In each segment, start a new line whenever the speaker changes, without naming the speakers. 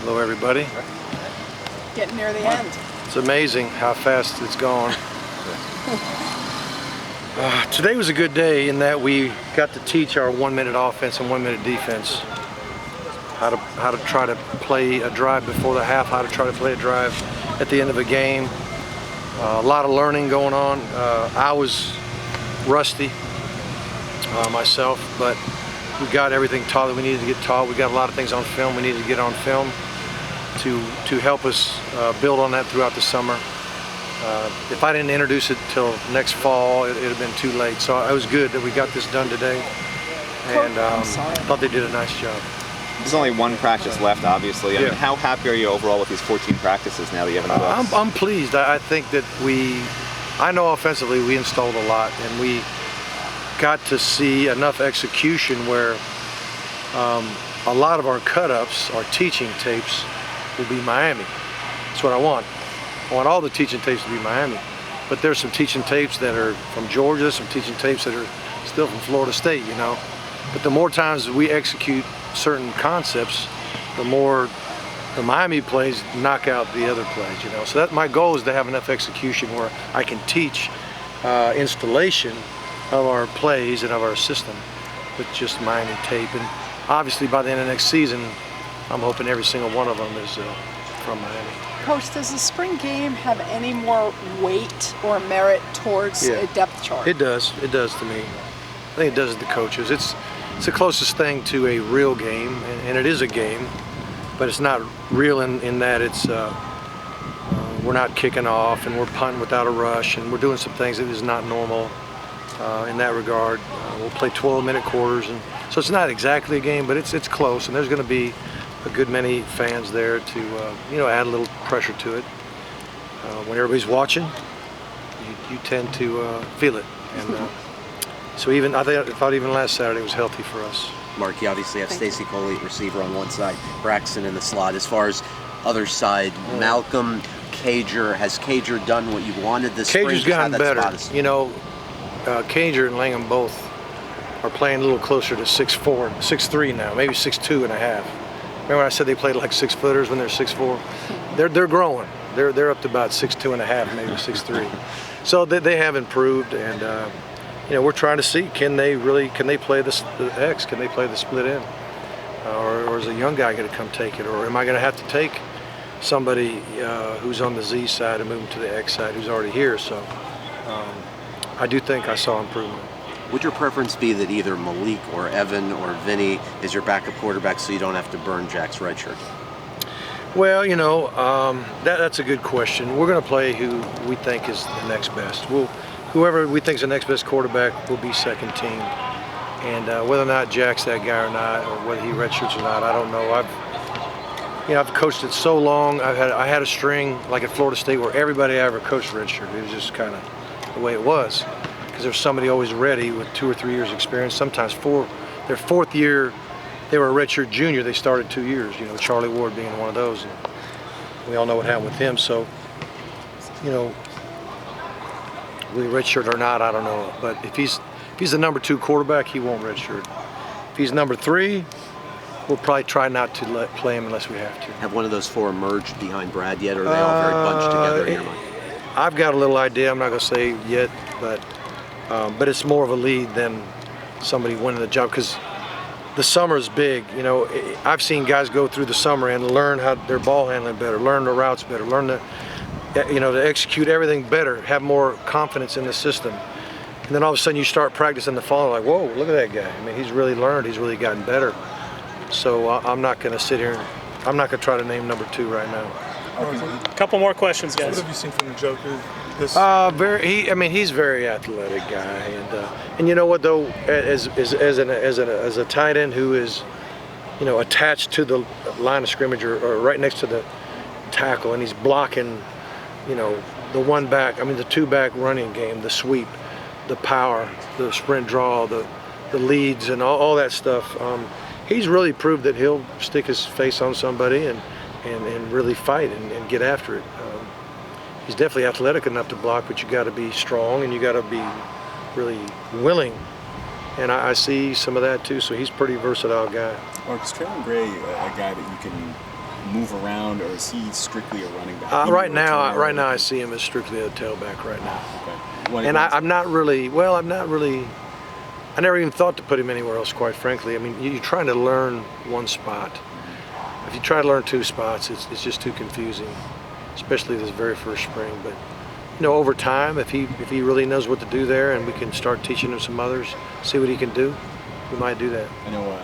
Hello, everybody.
Getting near the end.
It's amazing how fast it's gone. Today was a good day in that we got to teach our 1-minute offense and 1-minute defense. How to try to play a drive before the half, how to try to play a drive at the end of a game. A lot of learning going on. I was rusty myself, but we got everything taught that we needed to get taught. We got a lot of things on film we needed to get on film to help us build on that throughout the summer. If I didn't introduce it till next fall, it'd have been too late. So it was good that we got this done today, and I thought they did a nice job.
There's only one practice left, obviously. I mean, how happy are you overall with these 14 practices now that you have in the books?
I'm pleased. I think that I know offensively we installed a lot, and we got to see enough execution where a lot of our cut-ups, our teaching tapes, will be Miami. That's what I want. I want all the teaching tapes to be Miami. But there's some teaching tapes that are from Georgia, some teaching tapes that are still from Florida State, you know. But the more times we execute certain concepts, the more the Miami plays knock out the other plays, you know. So that my goal is to have enough execution where I can teach installation of our plays and of our system with just Miami tape. And obviously by the end of next season, I'm hoping every single one of them is from Miami.
Coach, does the spring game have any more weight or merit towards a depth chart?
It does. It does to me. I think it does to the coaches. It's the closest thing to a real game, and it is a game, but it's not real in that it's we're not kicking off and we're punting without a rush, and we're doing some things that is not normal in that regard. We'll play 12-minute quarters, and so it's not exactly a game, but it's close, and there's going to be a good many fans there to add a little pressure to it. When everybody's watching, you tend to feel it, and so I thought even last Saturday was healthy for us.
Mark, you obviously have Stacy Coley, receiver on one side, Braxton in the slot. As far as other side, Malcolm, Cager, has Cager done what you wanted this spring?
Cager's gotten better. You know, Cager and Langham both are playing a little closer to 6'4", 6'3" now, maybe 6'2 and a half. Remember I said they played like 6-footers when they're 6'4"? They're growing. They're up to about 6'2 and a half, maybe 6'3". So they have improved, and we're trying to see, can they play the X? Can they play the split end? Or is a young guy going to come take it? Or am I going to have to take somebody who's on the Z side and move him to the X side who's already here? So I do think I saw improvement.
Would your preference be that either Malik or Evan or Vinny is your backup quarterback so you don't have to burn Jack's red shirt?
Well, that's a good question. We're going to play who we think is the next best. Whoever we think is the next best quarterback will be second team. And whether or not Jack's that guy or not, or whether he redshirts or not, I don't know. I've coached it so long. I had a string like at Florida State where everybody I ever coached redshirt. It was just kind of the way it was, because there's somebody always ready with 2 or 3 years experience. Sometimes their fourth year, they were a redshirt junior. They started 2 years. Charlie Ward being one of those, and we all know what happened with him. So, will he redshirt or not, I don't know. But if he's the number 2 quarterback, he won't redshirt. If he's number 3, we'll probably try not to play him unless we have to.
Have one of those 4 emerged behind Brad yet, or are they all very bunched together in your mind?
I've got a little idea. I'm not going to say yet, but it's more of a lead than somebody winning the job, because the summer is big. I've seen guys go through the summer and learn how their ball handling better, learn the routes better, learn to execute everything better, have more confidence in the system. And then all of a sudden you start practicing the fall, like, whoa, look at that guy. I mean, he's really learned, he's really gotten better. So I'm not going to sit here, I'm not going to try to name number 2 right now.
A couple more questions, guys. What have you seen from the Joker?
He's a very athletic guy, and you know what though, as a tight end who is, attached to the line of scrimmage or right next to the tackle, and he's blocking, the one back, the 2-back running game, the sweep, the power, the sprint draw, the leads, and all that stuff. He's really proved that he'll stick his face on somebody and really fight and get after it. He's definitely athletic enough to block, but you got to be strong and you got to be really willing. And I see some of that too. So he's a pretty versatile guy.
Mark, is Traylon Gray a guy that you can move around, or is he strictly a running back?
Right now, I see him as strictly a tailback right now.
Okay.
And I'm not really. I never even thought to put him anywhere else, quite frankly. I mean, you're trying to learn one spot. If you try to learn two spots, it's just too confusing, especially this very first spring. But over time, if he really knows what to do there, and we can start teaching him some others, see what he can do, we might do that.
I know,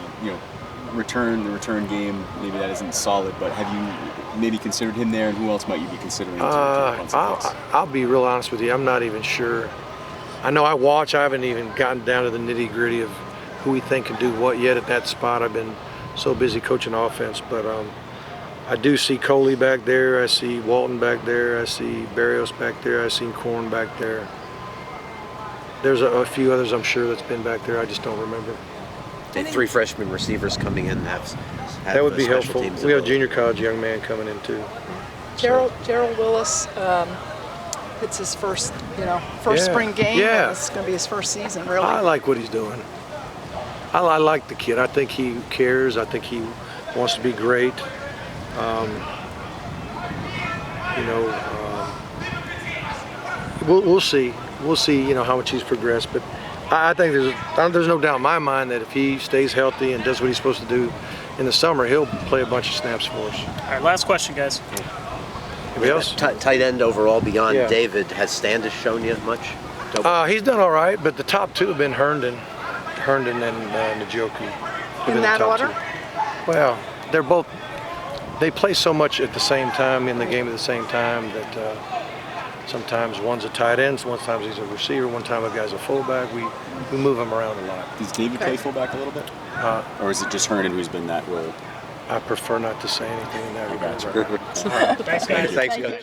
the return game, maybe that isn't solid, but have you maybe considered him there, and who else might you be considering?
I'll be real honest with you. I'm not even sure. I know I watch. I haven't even gotten down to the nitty-gritty of who we think can do what yet at that spot. I've been so busy coaching offense, but I do see Coley back there. I see Walton back there. I see Barrios back there. I see Korn back there. There's a few others I'm sure that's been back there. I just don't remember.
The 3 freshman receivers coming in have
that would be helpful. We have a
ability.
junior college young man coming in too.
Gerald Willis, it's his first spring game.
Yeah.
It's going to be his first season, really.
I like what he's doing. I like the kid. I think he cares. I think he wants to be great. We'll see. We'll see. How much he's progressed. But I think there's no doubt in my mind that if he stays healthy and does what he's supposed to do in the summer, he'll play a bunch of snaps for us.
All right, last question, guys.
Anybody else?
Tight end overall beyond
Yeah.
David, has Standish shown you much?
He's done all right, but the top two have been Herndon and Njoku. Have been
In
the
that
top
order?
two. Well, they play so much at the same time in the game at the same time that sometimes one's a tight end, sometimes he's a receiver, one time a guy's a fullback. We move him around a lot.
Does David play fullback a little bit? Or is it just Herndon who's been that role?
I prefer not to say anything in that regard.
Thanks, guys.
Thanks, guys.